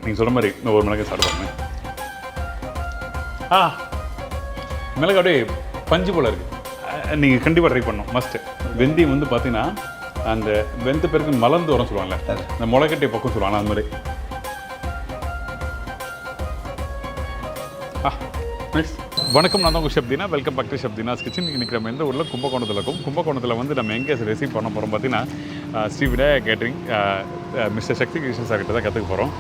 நீங்கள் சொல்கிற மாதிரி இன்னும் ஒரு மிளகாய் சாப்பிடுவாங்க. மிளகாய் அப்படியே பஞ்சு போல் இருக்குது. நீங்கள் கண்டிப்பாக ட்ரை பண்ணணும், மஸ்ட்டு. வெந்தயம் வந்து பார்த்தீங்கன்னா அந்த வெந்த பிறகு மலர்ந்து வரும் சொல்லுவாங்கல்ல, இந்த முளைக்கட்டிய பக்கம் சொல்லுவாங்க அந்த மாதிரி. வணக்கம், நான் தான் உங்கள் Shabdina. Welcome back to Shabdina's kitchen. இன்றைக்கி நம்ம எந்த ஊரில் கும்பகோணத்தில் இருக்கோம். கும்பகோணத்தில் வந்து நம்ம எங்கே ரெசிவ் பண்ண போகிறோம் பார்த்தீங்கன்னா ஸ்ரீ விநாயகா கேட்டரிங் மிஸ்டர் சக்தி கிருஷ்ணன் சார் கிட்ட தான் கற்றுக்க போகிறோம்.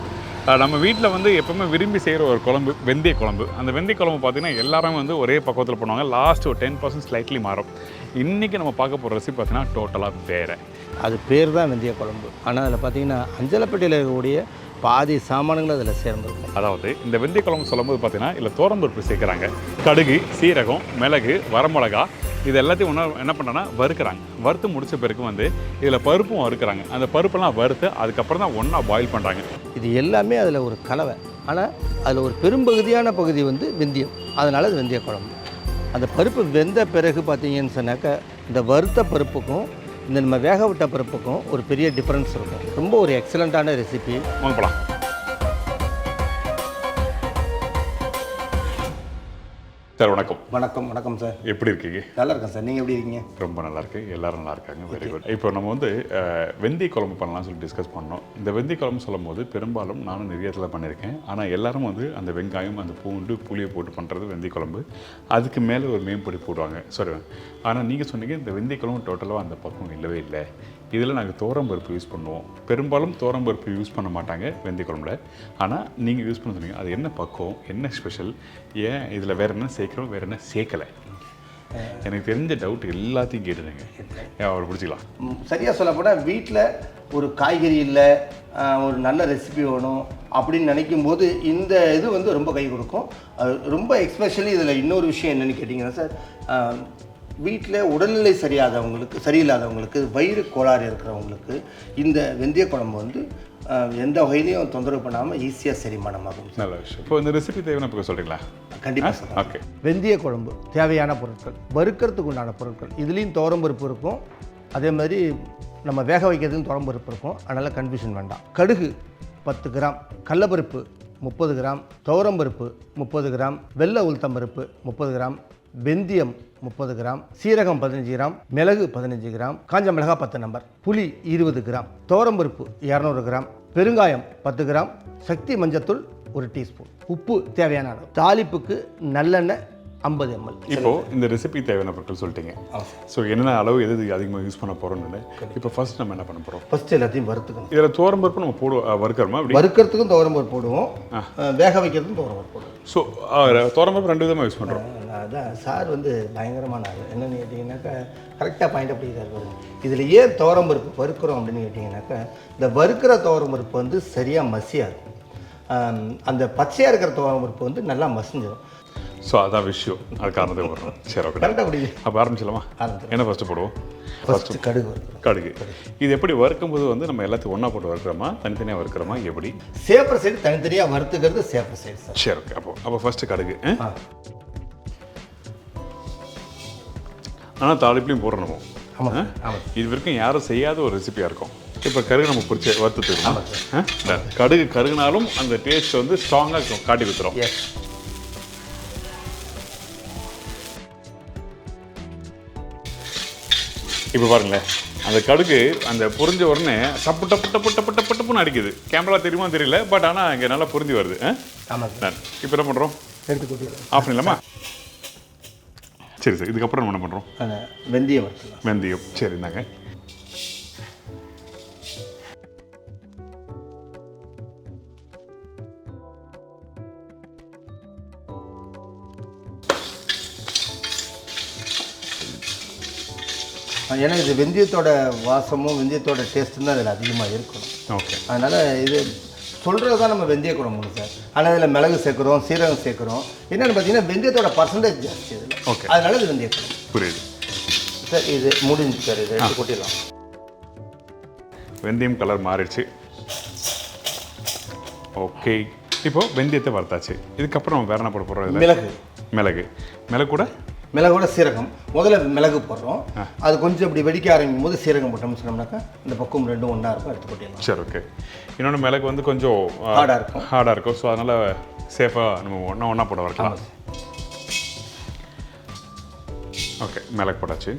நம்ம வீட்டில் வந்து எப்போவுமே விரும்பி செய்கிற ஒரு குழம்பு வெந்தய குழம்பு. அந்த வெந்தய குழம்பு பார்த்திங்கன்னா எல்லாரும் வந்து ஒரே பக்கத்தில் பண்ணுவாங்க. லாஸ்ட் ஒரு 10% ஸ்லைட்லி மாறும். இன்றைக்கி நம்ம பார்க்க போகிற ரெசிபி பார்த்திங்கன்னா டோட்டலாக வேறு. அது பேர் தான் வெந்தய குழம்பு. ஆனால் அதில் பார்த்திங்கன்னா அஞ்சலப்பட்டியில் இருக்கக்கூடிய பாதி சாமான்கள் அதில் சேர்ந்துருக்கும். அதாவது இந்த வெந்தய குழம்பு சொல்லும்போது பார்த்திங்கன்னா இதில் தோரம்பருப்பு சேர்க்குறாங்க. கடுகு, சீரகம், மிளகு, வரமிளகா இது எல்லாத்தையும் ஒன்றா என்ன பண்ணுறாங்கன்னா வறுக்கிறாங்க. வறுத்து முடித்த பிறகு வந்து இதில் பருப்பும் வறுக்கிறாங்க. அந்த பருப்பெல்லாம் வறுத்து அதுக்கப்புறம் தான் ஒன்றா பாயில் பண்ணுறாங்க. இது எல்லாமே அதில் ஒரு கலவை. ஆனால் அதில் ஒரு பெரும்பகுதியான பகுதி வந்து வெந்தயம். அதனால் அது வெந்தய குழம்பு. அந்த பருப்பு வெந்த பிறகு பார்த்தீங்கன்னு சொன்னாக்கா இந்த வறுத்த பருப்புக்கும் இந்த நம்ம வேக விட்ட பருப்புக்கும் ஒரு பெரிய டிஃப்ரென்ஸ் இருக்கும். ரொம்ப ஒரு எக்ஸலண்ட்டான ரெசிபி. வாங்கலாம். சார் வணக்கம். வணக்கம். வணக்கம் சார். எப்படி இருக்கீங்க? நல்லா இருக்கேன் சார். நீங்கள் எப்படி இருக்கீங்க? ரொம்ப நல்லா இருக்கு. எல்லாரும் நல்லா இருக்காங்க. Very good. இப்போ நம்ம வந்து வெந்தய குழம்பு பண்ணலாம்னு சொல்லி டிஸ்கஸ் பண்ணோம். இந்த வெந்தய குழம்பு சொல்லும் போது பெரும்பாலும் நானும் நிறைய இடத்துல பண்ணியிருக்கேன். ஆனால் எல்லாரும் வந்து அந்த வெங்காயம், அந்த பூண்டு, புளியை போட்டு பண்ணுறது வெந்தய குழம்பு. அதுக்கு மேலே ஒரு மேம்பொடி போடுவாங்க. சரி. ஆனால் நீங்கள் சொன்னீங்க இந்த வெந்தய குழம்பு டோட்டலாக அந்த பக்கம் இல்லவே இல்லை. இதில் நாங்கள் தோரம்பருப்பு யூஸ் பண்ணுவோம். பெரும்பாலும் தோரம்பருப்பு யூஸ் பண்ண மாட்டாங்க வெந்தய குழம்புல. ஆனால் நீங்கள் யூஸ் பண்ண சொன்னீங்க. அது என்ன பக்குவம், என்ன ஸ்பெஷல், ஏன் இதில் வேறு என்ன சேர்க்குறோம், வேறு என்ன சேர்க்கலை? எனக்கு தெரிஞ்ச டவுட் எல்லாத்தையும் கேட்டுருங்க. அவர் பிடிச்சிக்கலாம். சரியாக சொல்ல போனால் வீட்டில் ஒரு காய்கறி இல்லை, ஒரு நல்ல ரெசிபி வேணும் அப்படின்னு நினைக்கும் போது இந்த இது வந்து ரொம்ப கை கொடுக்கும். ரொம்ப எக்ஸ்பெஷலி இதில் இன்னொரு விஷயம் என்னென்னு கேட்டிங்கன்னா சார், வீட்டில் உடல்நிலை சரியில்லாதவங்களுக்கு வயிறு கோளாறு இருக்கிறவங்களுக்கு இந்த வெந்தய குழம்பு வந்து எந்த வகையிலையும் தொந்தரவு பண்ணாமல் ஈஸியாக செரிமானமாகும். நல்ல விஷயம். இப்போ இந்த ரெசிபி தேவையான இப்போ சொல்கிறீங்களா? கண்டிப்பாக சார். ஓகே. வெந்தய குழம்பு தேவையான பொருட்கள், வறுக்கிறதுக்கு உண்டான பொருட்கள். இதுலேயும் துவரம்பருப்பு இருக்கும், அதே மாதிரி நம்ம வேக வைக்கிறதுக்கும் துவரம்பருப்பு இருக்கும். அதனால் கன்ஃபியூஷன் வேண்டாம். கடுகு 10 கிராம், கடலப்பருப்பு 30 கிராம், துவரம்பருப்பு 30 கிராம், வெள்ளை உளுத்தம்பருப்பு 30 கிராம், வெந்தயம் 30 கிராம், சீரகம் 15 கிராம், மிளகு 15 கிராம், காஞ்ச மிளகாய் 10 நம்பர், புளி 20 கிராம், துவரம்பருப்பு 200 கிராம், பெருங்காயம் 10 கிராம், சக்தி மஞ்சத்தூள் 1 டீஸ்பூன், உப்பு தேவையான அளவு, தாளிப்புக்கு நல்லெண்ணெய் 50 ml. இப்போ இந்த ரெசிபி தேவையான பொருட்கள் சொல்லிட்டீங்க. ஸோ என்னென்ன அளவு எது அதிகமாக யூஸ் பண்ண போகிறோம்னு இப்போ ஃபர்ஸ்ட் நம்ம என்ன பண்ண போகிறோம்? ஃபர்ஸ்ட் எல்லாத்தையும் வறுத்துக்கணும். இதில் தோரம்பருப்பு நம்ம வறுக்கிறோமா? வறுக்கிறதுக்கும் துவரம்பருப்பு போடுவோம், வேக வைக்கிறதுக்கும் துவரம்பருப்பு போடுவோம். ஸோ துவரம்பருப்பு 2 விதமாக யூஸ் பண்ணுறோம். அதான் சார் வந்து பயங்கரமான ஆள். என்னென்னு கேட்டிங்கன்னாக்கா கரெக்டாக பாயிண்ட் அப்படி தான் இருக்கும். இதில் ஏன் துவரம்பருப்பு வறுக்கிறோம் அப்படின்னு கேட்டிங்கன்னாக்கா இந்த வறுக்கிற துவரம்பருப்பு வந்து சரியாக மசியாக இருக்கும். அந்த பச்சையாக இருக்கிற துவரம்பருப்பு வந்து நல்லா மசிஞ்சிடும். ஸோ அதான் விஷயம். அது காரணத்துக்கு வர்றோம். சரி, ஓகே. கரெக்டாக அப்படி அப்போ ஆரம்பிச்சிடலாமா? என்ன ஃபஸ்ட்டு போடுவோம்? ஃபஸ்ட்டு கடுகு. கடுகு இது எப்படி வறுக்கும்போது வந்து நம்ம எல்லாத்தையும் ஒன்றா போட்டு வறுக்கிறோமா, தனித்தனியாக வறுக்கிறோமா, எப்படி? சேஃபர் சைடு தனித்தனியாக வறுத்துக்கிறது சேஃபர் சைடு சார். சரி, ஓகே. அப்போ ஃபஸ்ட்டு கடுகு. ஆனால் தாளிப்புலையும் போடணும். ஆமாம். இது வரைக்கும் யாரும் செய்யாத ஒரு ரெசிபியாக இருக்கும். இப்போ கடுகு நம்ம பிடிச்ச வறுத்துக்கலாம். கடுகு கருகுனாலும் அந்த டேஸ்ட் வந்து ஸ்ட்ராங்காக காட்டி கொடுத்துரும். இப்போ பாருங்களேன், அந்த கடுகு அந்த பொரிஞ்ச உடனே டப்பு டப்பு டப்பு டப்பு டப்பு டப்புன்னு அடிக்குது. கேமரா தெரியுமா தெரியல, பட் ஆனால் இங்கே நல்லா பொரிஞ்சு வருது. ஆமாம். இப்போ என்ன பண்ணுறோம்? எடுத்து கொட்டிடலாம். ஆஃப் பண்ணலாமா? சரி சார். இதுக்கப்புறம் நம்ம என்ன பண்ணுறோம்? வெந்தயம் வறுக்கலாம். வெந்தயம். சரி, இந்தாங்க. ஏன்னா இது வெந்தயத்தோட வாசமும் வெந்தயத்தோட டேஸ்ட்டும் தான் அதில் அதிகமாக இருக்கணும். ஓகே. அதனால் இது சொல்கிறது தான் நம்ம வெந்தய குழம்பு சார். ஆனால் இதில் மிளகு சேர்க்குறோம், சீரகம் சேர்க்குறோம். என்னென்னு பார்த்தீங்கன்னா வெந்தயத்தோட பர்சன்டேஜ் ஜாஸ்தி இதில். ஓகே. அதனால இது வெந்தய குழம்பு. புரியுது சார். இது முடிஞ்சு சார். இதை எடுத்து கொட்டிடலாம். வெந்தயம் கலர் மாறிடுச்சு. ஓகே. இப்போது வெந்தயத்தை வறுத்தாச்சு. இதுக்கப்புறம் வேறு என்ன போட போகிறோம்? மிளகு. மிளகு கூட மிளகோட சீரகம். முதல்ல மிளகு போடுறோம், அது கொஞ்சம் இப்படி வெடிக்க ஆரம்பிக்கும் போது சீரகம் போட்டோம்னு சொன்னோம்னாக்கா இந்த பக்கம் ரெண்டும் ஒன்றா இருக்கும், எடுத்து போட்டிடலாம். சரி, ஓகே. இன்னொன்று மிளகு வந்து கொஞ்சம் ஹார்டாக இருக்கும். ஸோ அதனால் சேஃபாக நம்ம ஒன்றா போட வரலாம். ஓகே, மிளகு போட்டாச்சு.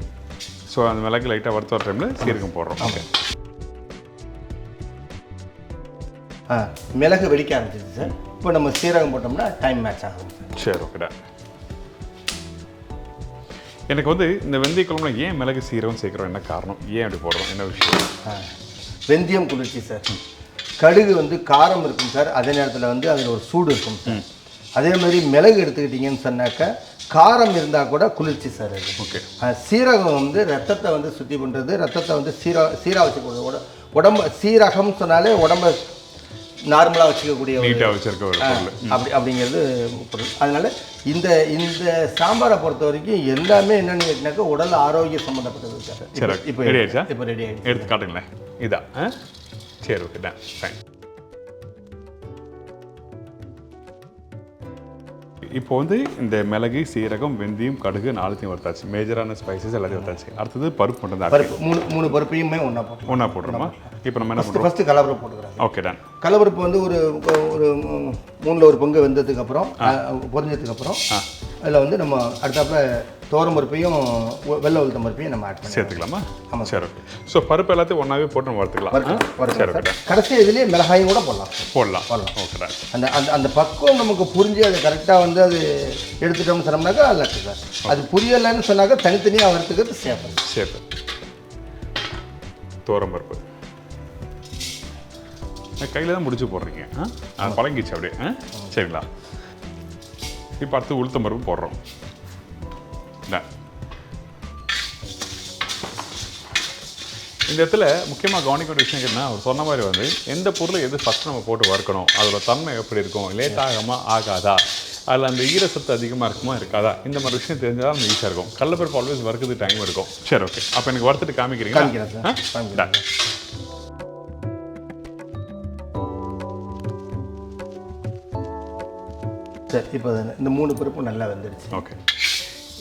ஸோ அந்த மிளகு லைட்டாக வறுத்து வர டைமில் சீரகம் போடுறோம். ஓகே, மிளகு வெடிக்க ஆரம்பிச்சிது சார். இப்போ நம்ம சீரகம் போட்டோம்னா டைம் மேட்ச் ஆகும். சரி, ஓகேடா. எனக்கு வந்து இந்த வெந்தய குழம்புல ஏன் மிளகு சீரகம் சேர்க்குறோம், என்ன காரணம், ஏன் அப்படி போடுறோம், என்ன விஷயம்? வெந்தயம் குளிர்ச்சி சார். கடுகு வந்து காரம் இருக்கும் சார், அதே நேரத்தில் வந்து அதில் ஒரு சூடு இருக்கும் சார். அதே மாதிரி மிளகு எடுத்துக்கிட்டிங்கன்னு சொன்னாக்கா காரம் இருந்தால் கூட குளிர்ச்சி சார் அது. ஓகே. சீரகம் வந்து ரத்தத்தை வந்து சுத்தி பண்ணுறது, ரத்தத்தை வந்து சீராக வச்சுக்கூட உடம்பு. சீரகம் சொன்னாலே உடம்பை நார்மலாக வச்சுக்கக்கூடிய நீட்டாக வச்சுருக்க ஒரு அப்படிங்கிறது பொருள். அதனால் இந்த சாம்பாரை பொறுத்த வரைக்கும் எல்லாமே என்னென்னு கேட்டினாக்கா உடல் ஆரோக்கியம் சம்மந்தப்பட்டது சார். இப்போ ரெடி ஆயிடுச்சா? இப்போ ரெடி ஆகிடுச்சு. எடுத்து காட்டுங்களேன். இதா? சரி, ஓகே, டன், ஃபைன். இப்போ வந்து இந்த மிளகு, சீரகம், வெந்தயம், கடுகு 4த்தையும் வறுத்தாச்சு. மேஜரான ஸ்பைசஸ் எல்லாத்தையும் வறுத்தாச்சு. அடுத்தது பருப்பு மட்டும் தான். பருப்பு மூணு பருப்பையுமே ஒன்றா போடுறோமா? இப்போ நம்ம என்ன பண்ணுறோம்? ஃபஸ்ட்டு கடலப்பருப்பு போட்டுக்கிறோம். Okay, done. கடலப்பருப்பு வந்து ஒரு 3ல் 1 பங்கு வெந்ததுக்கப்புறம் பொரிஞ்சதுக்கப்புறம் அதில் வந்து நம்ம அடுத்தாப்புல தோரம் பருப்பையும் வெள்ளை உளுத்தம் பருப்பையும் நம்ம ஆட் பண்ணி சேர்த்துக்கலாமா? ஆமாம், சரி, ஓகே. ஸோ பருப்பு எல்லாத்தையும் ஒன்றாவே போட்டு நம்ம வறுத்துக்கலாம். கடைசி இதுலேயே மிளகாயும் கூட போடலாம். ஓகே. அந்த பக்குவம் நமக்கு புரிஞ்சு அதை கரெக்டாக வந்து அது எடுத்துட்டோம்னு சொன்னோம்னாக்கா அது லக்கு சார். அது புரியலைன்னு சொன்னாக்கா தனித்தனியாக வறுத்துக்கிறது சேஃபு. தோரம் பருப்பு கையில் தான் முடிச்சு போடுறீங்க. பழங்கிச்சு அப்படியே. சரிங்களா? இப்போ அடுத்து உளுத்தம் பருப்பு போடுறோம். இந்த இடத்துல முக்கியமாக கவனிக்க வேண்டிய விஷயம் என்ன, அவர் சொன்ன மாதிரி வந்து எந்த பொருளை எது ஃபஸ்ட் நம்ம போட்டு வறுக்கணும், அதோட தன்மை எப்படி இருக்கும், லேட் ஆகாதா, அதில் அந்த ஈரசத்து அதிகமாக இருக்குமா இருக்காதா, இந்த மாதிரி விஷயம் தெரிஞ்சால் நம்ம ஈஸியாக இருக்கும். கடலப்பருப்பு ஆல்வேஸ் வறுக்கிறது டைம் இருக்கும். சரி, ஓகே. அப்போ எனக்கு வறுத்துட்டு காமிக்கிறீங்களா? சரி, இப்போ இந்த 3 பருப்பும் நல்லா வந்துடுச்சு. ஓகே.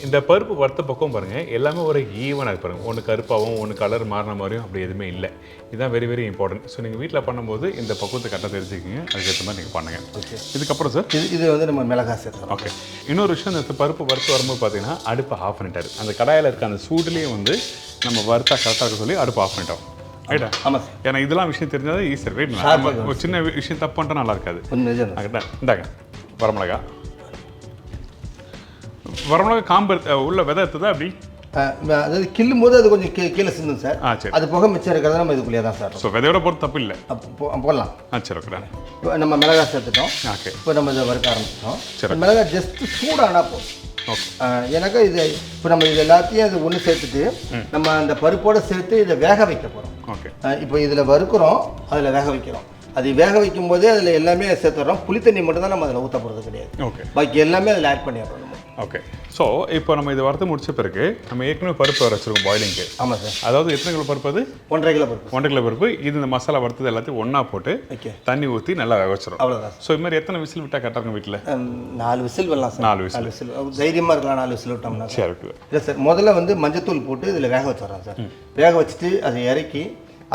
இந்த பருப்பு வறுத்த பக்கம் பாருங்கள், எல்லாமே ஒரு ஈவனாக பாருங்கள். ஒன்று கருப்பாகவும் ஒன்று கலர் மாறின மாதிரியும் அப்படி எதுவுமே இல்லை. இதுதான் வெரி வெரி இம்பார்ட்டன்ட். ஸோ நீங்கள் வீட்டில் பண்ணும்போது இந்த பக்குவத்தை கரெக்டாக தெரிஞ்சுக்கிங்க, அதுக்கேற்ற மாதிரி நீங்கள் பண்ணுங்கள். ஓகே. இதுக்கப்புறம் சார் இது வந்து நம்ம மிளகாய் சேர்த்துறோம். ஓகே. இன்னொரு விஷயம், இந்த பருப்பு வறுத்து வரும்போது பார்த்தீங்கன்னா அடுப்பை ஆஃப் பண்ணிட்டாரு. அந்த கடாயில் இருக்க அந்த சூடுலேயே வந்து நம்ம வறுத்தா கரெக்டாக இருக்க சொல்லி அடுப்பு ஆஃப் பண்ணிட்டோம். ரைட்டா? ஆமாம் சார். ஏன்னா இதெல்லாம் விஷயம் தெரிஞ்சால் ஈஸியாக வெயிட் ஒரு சின்ன விஷயம் தப்பு பண்ணிட்டா நல்லா இருக்காது. இந்தாங்க வரமிளகா. வரமிளகா காம்பு உள்ள விதை எடுத்ததா அப்படி அதாவது கிள்ளும் போது அது கொஞ்சம் கீழே சிந்தும் சார். சரி. அது போக மிச்சம் இருக்கிறத நம்ம இதுக்குள்ளேயே தான் சார். ஸோ விதையோட போகிறது தப்பு இல்லை, போடலாம். சரி, ஓகே. இப்போ நம்ம மிளகாய் சேர்த்துட்டோம். ஓகே. இப்போ நம்ம இதை வறுக்க ஆரம்பிச்சிட்டோம். சரி. மிளகாய் ஜஸ்ட் சூடானா போதும். ஓகே. எனக்கு இது இப்போ நம்ம இது எல்லாத்தையும் அது ஒன்று சேர்த்துட்டு நம்ம அந்த பருப்போடு சேர்த்து இதை வேக வைக்க போகிறோம். ஓகே. இப்போ இதில் வறுக்கிறோம், அதில் வேக வைக்கிறோம். அது வேக வைக்கும் போதே அதில் எல்லாமே சேர்த்துறோம். புளி தண்ணி மட்டும் தான் நம்ம அதில் ஊற்ற போகிறது கிடையாது. ஓகே. பாக்கி எல்லாமே அதில் ஆட் பண்ணிடுறோம் நம்ம. ஓகே. ஸோ இப்போ நம்ம இதை வறுத்து முடிச்ச பிறகு நம்ம ஏற்கனவே பருப்பு வர வச்சுருக்கோம் பாயிலிங்க்கு. ஆமாம் சார். அதாவது எத்தனை கிலோ பருப்பு? அது 1.5 கிலோ பருப்பு. 1.5 கிலோ பருப்பு. இது இந்த மசாலா வறுத்தது எல்லாத்தையும் ஒன்றா போட்டு தண்ணி ஊற்றி நல்லா வேக வச்சிடும். அவ்வளோதான். ஸோ இது மாதிரி எத்தனை விசில் விட்டால் கரெக்டாக இருக்கும் வீட்டில்? 4 விசில் வரலாம் சார். 4 விசில் தைரியமாக இருக்கலாம். 4 விசில் விட்டோம்னா சரி, ஓகே. இல்லை சார், முதல்ல வந்து மஞ்சத்தூள் போட்டு இதில் வேக வச்சிடறோம் சார். வேக வச்சுட்டு அதை இறக்கி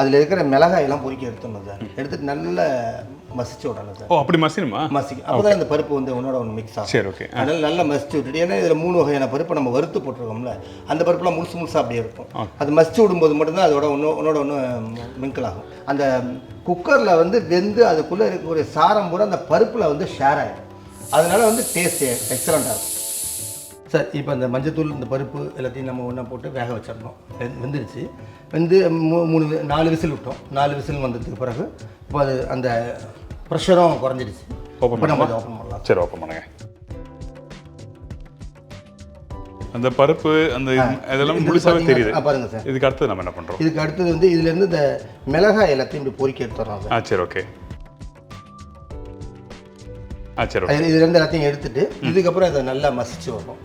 அதில் இருக்கிற மிளகாயெல்லாம் பொறுக்கி எடுத்துடணும் சார். எடுத்துட்டு நல்லா மசிச்சு விடணும் சார். ஓ, அப்படி மசினுமா? மசிக்கும். அப்போ தான் இந்த பருப்பு வந்து ஒன்றோட ஒன்று மிக்ஸ் ஆகும். சரி, ஓகே. அதனால நல்லா மசிச்சு விட்டுட்டு, ஏன்னா இதில் 3 வகையான பருப்பு நம்ம வறுத்து போட்டிருக்கோம்ல, அந்த பருப்புலாம் முழுசாக அப்படியே இருக்கும். அது மசிச்சு விடும்போது மட்டும்தான் அதோட ஒன்றோட ஒன்று மிங்கிள் ஆகும். அந்த குக்கரில் வந்து வெந்து அதுக்குள்ளே இருக்கக்கூடிய சாரம் பூரா அந்த பருப்பில் வந்து ஷேர் ஆகிடும். அதனால வந்து டேஸ்ட் எக்ஸலண்ட்டாக இருக்கும் சார். இப்போ அந்த மஞ்சத்தூள், இந்த பருப்பு எல்லாத்தையும் நம்ம ஒன்றா போட்டு வேக வச்சிடணும். வெந்துடுச்சு. வெந்து 4 விசில் விட்டோம். 4 விசில் வந்ததுக்கு பிறகு இப்போ அது அந்த ப்ரெஷரும் குறைஞ்சிடுச்சு. ஓப்பன் பண்ணலாம். சரி, ஓப்பன் பண்ணுங்க. அந்த பருப்பு அந்த இதெல்லாம் முழுசாவே தெரியுது. பாருங்க சார். இதுக்கு அடுத்து நம்ம என்ன பண்ணுறோம்? இதுக்கு அடுத்தது வந்து இதுலேருந்து இந்த மிளகாய் எல்லாத்தையும் இப்படி பொறுக்கி எடுத்துடுறோம் சார். சரி, ஓகே. சரி, இதுலேருந்து எல்லாத்தையும் எடுத்துட்டு இதுக்கப்புறம் இதை நல்லா மசிச்சு வரும்.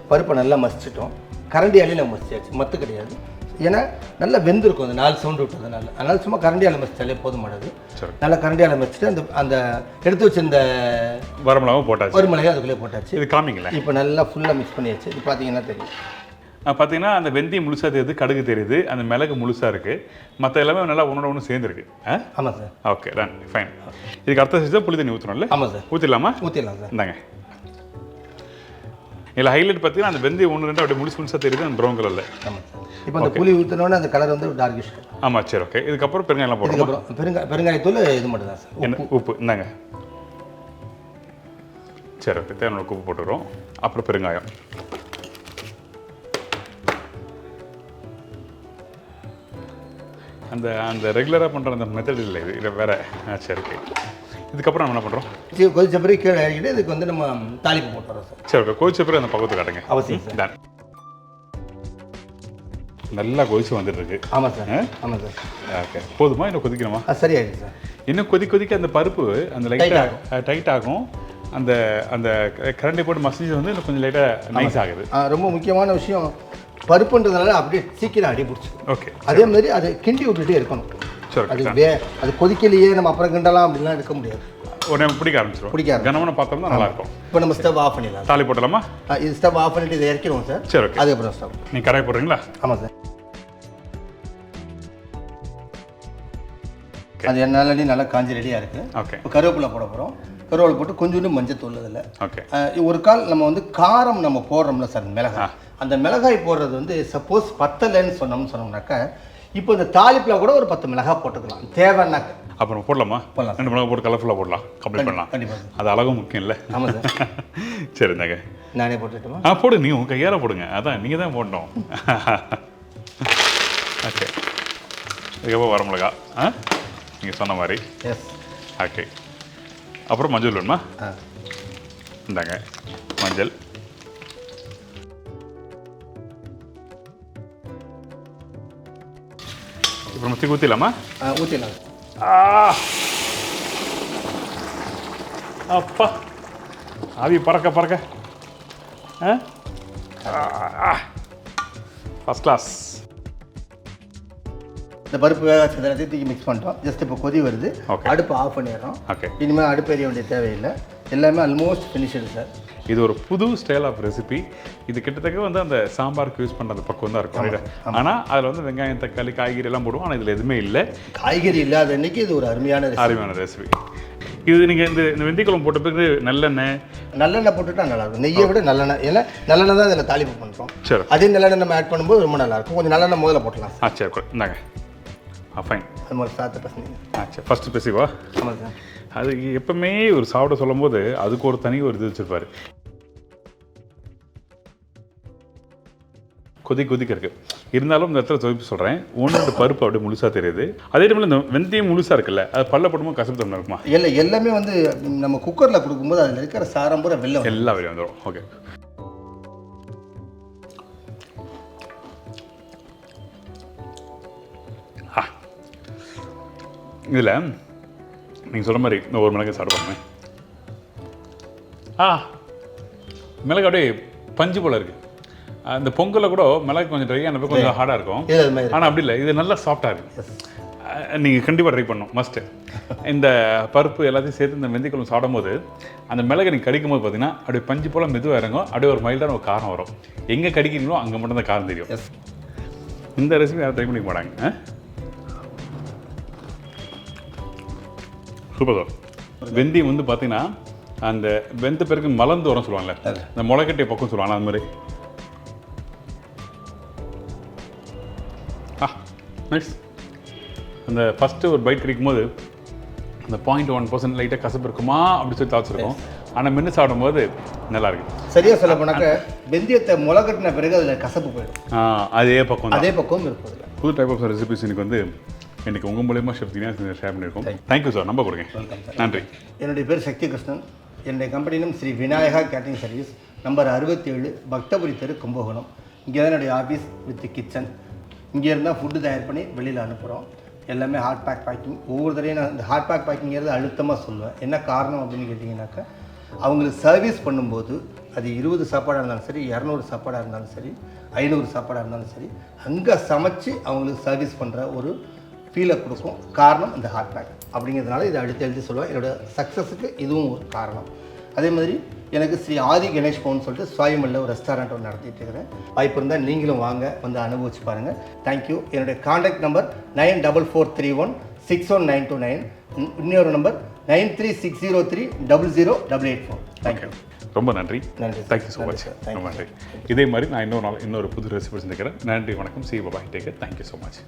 பருப்பை நல்லா மசிச்சிட்டோம். கரண்டி அள்ளியில் மசிச்சாச்சு, மத்து கிடையாது. ஏன்னா நல்லா வெந்திருக்கும் அந்த 4 சவுண்டு விட்டதுனால. அதனால் சும்மா கரண்டியால் மசிச்சாலே போதுமானது. நல்லா கரண்டியால் மசிச்சுட்டு அந்த அந்த எடுத்து வச்சிருந்த வரமிளகாவும் போட்டாச்சு, வரமிளகாய் அதுக்குள்ளே போட்டாச்சு. இது காமிங்களா? இப்போ நல்லா ஃபுல்லாக மிக்ஸ் பண்ணியாச்சு. இது பார்த்தீங்கன்னா தெரியும். பார்த்தீங்கன்னா அந்த வெந்தயம் முழுசாக தெரியுது, கடுகு தெரியுது, அந்த மிளகு முழுசாக இருக்குது, மற்ற எல்லாமே நல்லா ஒன்றோட ஒன்று சேர்ந்துருக்கு. ஆமாம் சார். Okay done fine. இதுக்கு அடுத்த ஸ்டேஜ் தான் புளி தண்ணி ஊற்றணும்ல? ஆமாம் சார். ஊற்றிடலாமா? ஊற்றிடலாம் சார். இந்தாங்க. இதில் ஹைலைட் பார்த்தீங்கன்னா அந்த வெந்தயம் 1 2 அப்படியே முழுசாக தெரியுது அந்த ப்ரௌன் கலரில். ஆமாம் சார். இப்போ அந்த புளி ஊற்றினோடனே அந்த கலர் வந்து டார்கிஷ். ஆமாம் சரி ஓகே. இதுக்கப்புறம் பெருங்காயம்லாம் போடுறோம். பெருங்காயத்தூள் இது மட்டும் தான் சார். என்ன உப்பு இந்தாங்க. சரி ஓகே, தேவையான உப்பு போட்டுக்கிறோம். அப்புறம் பெருங்காயம். அந்த அந்த ரெகுலராக பண்ணுற அந்த மெத்தட் இல்லை, இது வேறு. சரி ஓகே. இதுக்கப்புறம் நம்ம என்ன பண்ணுறோம்? கொதிச்ச பிறகு கீழே இறக்கிட்டு இதுக்கு வந்து நம்ம தாளிப்பு போட்டுறோம் சார். சரி ஓகே. கொதிச்ச பிறகு அந்த பக்கத்தை காட்டுங்க. அவசியம் சார். டன். நல்லா கொதிச்சு வந்துட்டு இருக்கு. ஆமாம் சார். ஆமாம் சார். ஓகே, போதுமா இன்னும் கொதிக்கணுமா? சரியாயிடுச்சு சார். இன்னும் கொதிக்க அந்த பருப்பு அந்த லைட்டாக டைட் ஆகும். அந்த அந்த கரண்டி போட்டு மசிஞ்சு வந்து இன்னும் கொஞ்சம் லைட்டாக நைஸ் ஆகுது. ரொம்ப முக்கியமான விஷயம், பருப்புன்றதுனால அப்படியே சீக்கிரம் அடி பிடிச்சி. ஓகே. அதே மாதிரி அதை கிண்டி விட்டுட்டே இருக்கணும். சரி. அது கொதிக்கலையே நம்ம அப்புறம் கிண்டலாம் அப்படின்லாம் இருக்க முடியாது. உடனே பிடிக்க ஆரம்பிச்சிடும். கனமான பாத்திரம் தான் நல்லா இருக்கும். இப்போ நம்ம ஸ்டவ் ஆஃப் பண்ணிடலாம். தாலி போட்டலாமா? இது ஸ்டவ் ஆஃப் பண்ணிட்டு இதை இறக்கிடுவோம் சார். சரி ஓகே. அதுக்கப்புறம் ஸ்டவ் நீங்கள் கடாய் போடுறீங்களா? ஆமாம் சார். அது என்னாலே நல்லா காஞ்சி ரெடியாக இருக்குது. ஓகே. இப்போ கருவேப்பிலை போட போகிறோம். கருவேப்பிலை போட்டு கொஞ்சோண்டு மஞ்சள் தூள் அதில். ஓகே. ஒரு கால் நம்ம வந்து காரம் நம்ம போடுறோம்ல சார் மிளகாய், அந்த மிளகாய் போடுறது வந்து சப்போஸ் பத்தலைன்னு சொன்னோம்னாக்கா இப்போ இந்த தாளிப்பில் கூட ஒரு 10 மிளகாய் போட்டுக்கலாம் தேவைன்னாக்க. அப்புறம் போடலாமா? போடலாம். 2 மிளகாய் போட்டு கலர்ஃபுல்லாக போடலாம், கம்ப்ளீட் பண்ணலாம். கண்டிப்பாக. அது அழகும் முக்கியம் இல்லை? ஆமாம் சார். சரி இந்தாங்க. நானே போட்டுட்டுமா? போடு, நீ உங்கள் கையால் போடுங்க. அதான் நீங்கள் தான் போடணும். ஓகே. இதுக்கப்புறம் வரமிளகா நீங்கள் சொன்ன மாதிரி. எஸ். ஓகே. அப்புறம் மஞ்சள் வேணுமா? இந்தாங்க மஞ்சள். இப்போ மத்தி ஊற்றிடலாமா? ஊற்றிடலாம். அப்பா ஆவி பறக்க ஃபஸ்ட் கிளாஸ். இந்த பருப்பு வேக வச்சதை தூக்கி மிக்ஸ் பண்ணிட்டோம். ஜஸ்ட் இப்போ கொதி வருது. அடுப்பு ஆஃப் பண்ணிடுறோம். ஓகே. இனிமேல் அடுப்பு எரிய வேண்டிய தேவையில்லை. எல்லாமே ஆல்மோஸ்ட் ஃபினிஷ்டு சார். இது ஒரு புது ஸ்டைல் ஆஃப் ரெசிபி. இது கிட்டத்தட்ட வந்து அந்த சாம்பாருக்கு யூஸ் பண்ணுற அந்த பக்கம் தான் இருக்கும். ஆனால் அதில் வந்து வெங்காயம், தக்காளி, காய்கறி எல்லாம் போடுவோம். ஆனால் இதில் எதுவுமே இல்லை. காய்கறி இல்லாத அன்னைக்கு இது ஒரு அருமையான ரெசிபி. இது நீங்கள் இந்த வெந்தய குழம்பு போட்ட பிறகு நல்லெண்ணெய் போட்டுட்டா நல்லாயிருக்கும். நெய்யை விட நல்லெண்ணெய். ஏன்னா நல்லெண்ணெய் தான் இதில் தாளிப்பு பண்ணுறோம். சரி. அதே நல்லெண்ணெய் நம்ம ஆட் பண்ணும்போது ரொம்ப நல்லாயிருக்கும். கொஞ்சம் நல்லெண்ணெய் முதல்ல போட்டலாம். சரி இந்தாங்க. ஃபைன். அது மாதிரி சாத்த பசங்க. சரி ஃபஸ்ட்டு பேசிவா? ஆமாம் சார். அது எப்பவுமே ஒரு சாப்பிட சொல்லும் போது அதுக்கு ஒரு தனி ஒரு இது வச்சுருப்பாரு. கொதிக்க இருக்கு. இருந்தாலும் இந்த இடத்துல தொகுப்பு சொல்கிறேன், 1 2 பருப்பு அப்படியே முழுசாக தெரியுது. அதே டைமில் இந்த வெந்தயம் முழுசாக இருக்குல்ல, அது பல்ல போடும்போது கசப்பு தன்மை இருக்குமா? எல்லாமே வந்து நம்ம குக்கரில் கொடுக்கும்போது அதில் இருக்கிற சாரம் பூரா எல்லா வெளியே வந்துடும். ஓகே. இதில் நீங்கள் சொல்கிற மாதிரி இந்த ஒரு மிளகாய் சாப்பிடுவாங்க. மிளகாய் அப்படியே பஞ்சு போல் இருக்குது. அந்த பொங்கலில் கூட மிளகு கொஞ்சம் ட்ரையாக கொஞ்சம் ஹார்டாக இருக்கும். ஆனால் அப்படி இல்லை, இது நல்லா சாஃப்டாக இருக்குது. நீங்கள் கண்டிப்பாக ட்ரை பண்ணணும், மஸ்ட்டு. இந்த பருப்பு எல்லாத்தையும் சேர்த்து இந்த வெந்தய குழம்பு சாப்பிடும்போது அந்த மிளகை நீங்கள் கடிக்கும் போது பார்த்தீங்கன்னா அப்படியே பஞ்சு போல் மெதுவாக இறங்கும். அப்படியே ஒரு மைல்டான ஒரு காரம் வரும். எங்கே கடிக்கிறீங்களோ அங்கே மட்டும் தான் காரம் தெரியும். இந்த ரெசிபி யாரும் ட்ரை பண்ணிக்க மாட்டாங்க. Super sir. வெந்தயம் வந்து பார்த்தீங்கன்னா அந்த வெந்த பிறகு மலர்ந்து வரும் சொல்லுவாங்கல்ல, இந்த முளைக்கட்டிய பக்கம் சொல்லுவாங்க அது மாதிரி. நைஸ். அந்த ஃபஸ்ட்டு ஒரு பைட் கிடைக்கும் போது அந்த 0.1% லைட்டாக கசப்பு இருக்குமா அப்படி சொல்லி தாச்சிருக்கோம். ஆனால் மென்று சாப்பிடும்போது நல்லாயிருக்கு. சரியாக சொல்ல போனாக்க வெந்தயத்தை முளைக்கட்டின பிறகு அதில் கசப்பு போயிடும். அதே பக்கம் இருக்கும். புது டைப் ஆஃப் ரெசிபிஸ் எனக்கு வந்து இன்றைக்கி உங்கள் மூலயமா ஷெஃப் தினேஷ் ஷேர் பண்ணியிருக்கோம். Thank you sir. நம்ப கொடுங்க. நன்றி. என்னுடைய பேர் சக்தி கிருஷ்ணன். என்னுடைய கம்பெனியும் Sri Vinayaka catering service, number 67, Bhakthapuri தெரு, கும்பகோணம். இங்கே தான் என்னுடைய ஆஃபீஸ் வித் கிச்சன். இங்கே இருந்தால் ஃபுட்டு தயார் பண்ணி வெளியில் அனுப்புகிறோம். எல்லாமே ஹாட் பேக் பேக்கிங். ஒவ்வொரு தடையும் நான் இந்த ஹாட் பேக் பேக்கிங்கிறது அழுத்தமாக சொல்லுவேன். என்ன காரணம் அப்படின்னு கேட்டிங்கனாக்கா, அவங்களுக்கு சர்வீஸ் பண்ணும்போது அது 20 சாப்பாடாக இருந்தாலும் சரி, 200 சாப்பாடாக இருந்தாலும் சரி, 500 சாப்பாடாக இருந்தாலும் சரி, அங்கே சமைச்சு அவங்களுக்கு சர்வீஸ் பண்ணுற ஒரு ஃபீலை கொடுக்கும். காரணம் இந்த ஹாட் பேக் அப்படிங்கிறதுனால இதை எழுதி சொல்லுவேன். என்னோடய சக்ஸஸுக்கு இதுவும் ஒரு காரணம். அதே மாதிரி எனக்கு ஸ்ரீ ஆதி கணேஷ் பவன் சொல்லிட்டு சுவாயமல்ல ஒரு ரெஸ்டாரண்ட் ஒன்று நடத்திட்டு இருக்கிறேன். வாய்ப்பு இருந்தால் நீங்களும் வாங்க, வந்து அனுபவிச்சு பாருங்கள். தேங்க்யூ. என்னுடைய காண்டாக்ட் நம்பர் 9443161929. இன்னொரு நம்பர் 9360300884. தேங்க்யூ. ரொம்ப நன்றி. நன்றி. Thank you so much. ரொம்ப நன்றி. இதே மாதிரி நான் இன்னொரு புது ரெசிபி செஞ்சுக்கிறேன். நன்றி, வணக்கம். See bye, take care. Thank you so much.